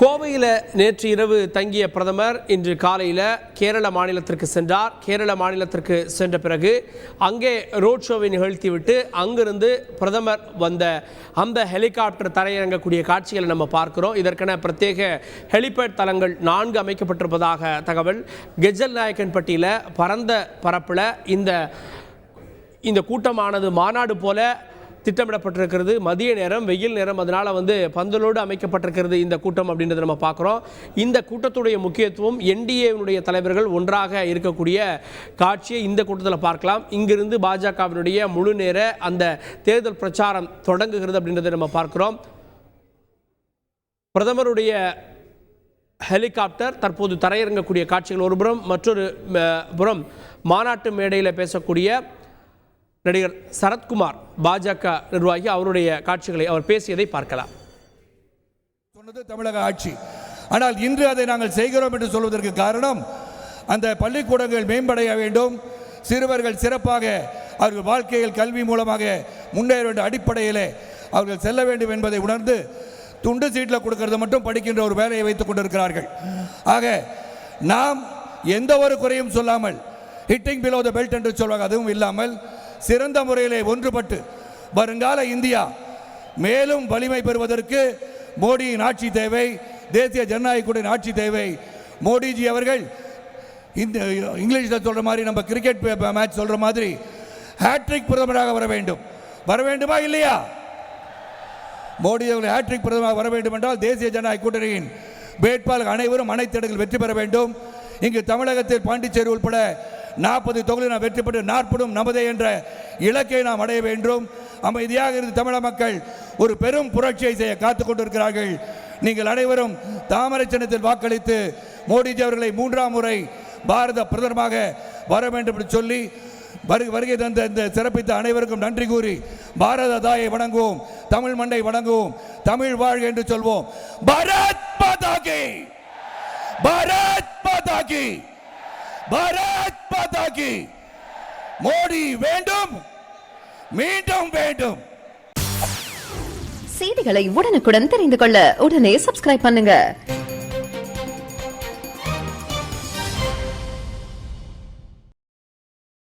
கோவையில் நேற்று இரவு தங்கிய பிரதமர் இன்று காலையில் கேரள மாநிலத்திற்கு சென்றார். கேரள மாநிலத்திற்கு சென்ற பிறகு அங்கே ரோட் ஷோவை நிகழ்த்திவிட்டு அங்கிருந்து பிரதமர் வந்த அந்த ஹெலிகாப்டர் தரையிறங்கக்கூடிய காட்சிகளை நம்ம பார்க்கிறோம். இதற்கென பிரத்யேக ஹெலிபேட் தளங்கள் 4 அமைக்கப்பட்டிருப்பதாக தகவல். கெஜல் நாயக்கன்பட்டியில் பரந்த பரப்பில் இந்த கூட்டமானது மாநாடு போல திட்டமிடப்பட்டிருக்கிறது. மதிய நேரம், வெயில் நேரம், அதனால் பந்தலோடு அமைக்கப்பட்டிருக்கிறது இந்த கூட்டம் அப்படின்றத நம்ம பார்க்குறோம். இந்த கூட்டத்துடைய முக்கியத்துவம் என்டிஏவினுடைய தலைவர்கள் ஒன்றாக இருக்கக்கூடிய காட்சியை இந்த கூட்டத்தில் பார்க்கலாம். இங்கிருந்து பாஜகவினுடைய முழு நேர அந்த தேர்தல் பிரச்சாரம் தொடங்குகிறது அப்படின்றத நம்ம பார்க்கிறோம். பிரதமருடைய ஹெலிகாப்டர் தற்போது தரையிறங்கக்கூடிய காட்சிகள் ஒருபுறம், மற்றொரு புறம் மாநாட்டு மேடையில் பேசக்கூடிய நடிகர் சரத்குமார் பாஜக நிர்வாகி, அவருடைய காட்சிகளை அவர் பேசியதை பார்க்கலாம். சொன்னது தமிழக ஆட்சி. ஆனால் இன்று அதை நாங்கள் செய்கிறோம் என்று சொல்வதற்கு காரணம், அந்த பள்ளிக்கூடங்கள் மேம்படைய வேண்டும், சிறுவர்கள் சிறப்பாக அவர்கள் வாழ்க்கையில் கல்வி மூலமாக முன்னேற வேண்டும் அடிப்படையில் அவர்கள் செல்ல வேண்டும் என்பதை உணர்ந்து துண்டு சீட்டில் கொடுக்கறது மட்டும் படிக்கின்ற ஒரு வேலையை வைத்துக் கொண்டிருக்கிறார்கள். ஆக நாம் எந்த ஒரு குறையும் சொல்லாமல், ஹிட்டிங் பிலோ த பெல்ட் என்று சொல்வாங்க, அதுவும் இல்லாமல் சிறந்த முறையிலே ஒன்றுபட்டு வருங்கால இந்தியா மேலும் வலிமை பெறுவதற்கு மோடியின் ஆட்சி தேவை, தேசிய ஜனநாயக கூட்டணியின் ஆட்சி தேவை. மோடிஜி அவர்கள் இந்த இங்கிலீஷில் சொல்ற மாதிரி, நம்ம கிரிக்கெட் மேட்ச் சொல்ற மாதிரி ஹேட்ரிக் பிரதமராக வர வேண்டும். வர வேண்டுமா இல்லையா? மோடி அவர்கள் ஹேட்ரிக் பிரதமராக வர வேண்டும் என்றால் தேசிய ஜனநாயக கூட்டணியின் வேட்பாளர் அனைவரும் அனைத்து இடங்களில் வெற்றி பெற வேண்டும். இங்கு தமிழகத்தில் பாண்டிச்சேரி உட்பட 40 தொகுதியில் நாம் வெற்றி பெற்று 40 நமதே என்ற இலக்கை நாம் அடைய வேண்டும். அமைதியாக இருந்து தமிழக மக்கள் ஒரு பெரும் புரட்சியை செய்ய காத்துக் கொண்டிருக்கிறார்கள். நீங்கள் அனைவரும் தாமரை சின்னத்தில் வாக்களித்து மோடிஜி அவர்களை 3ஆம் முறை பாரத பிரதமராக வர வேண்டும் என்று சொல்லி வருகை தந்த இந்த சிறப்பித்த அனைவருக்கும் நன்றி கூறி பாரத தாயை வணங்குவோம், தமிழ் மண்ணை வணங்குவோம், தமிழ் வாழ்க என்று சொல்வோம். பாரத் மாதா கி, பாரத் மாதா கி, பாரத் மாதா கி. மோடி வேண்டும், மீண்டும் வேண்டும். செய்திகளை உடனுக்குடன் தெரிந்து கொள்ள உடனே சப்ஸ்கிரைப் பண்ணுங்க.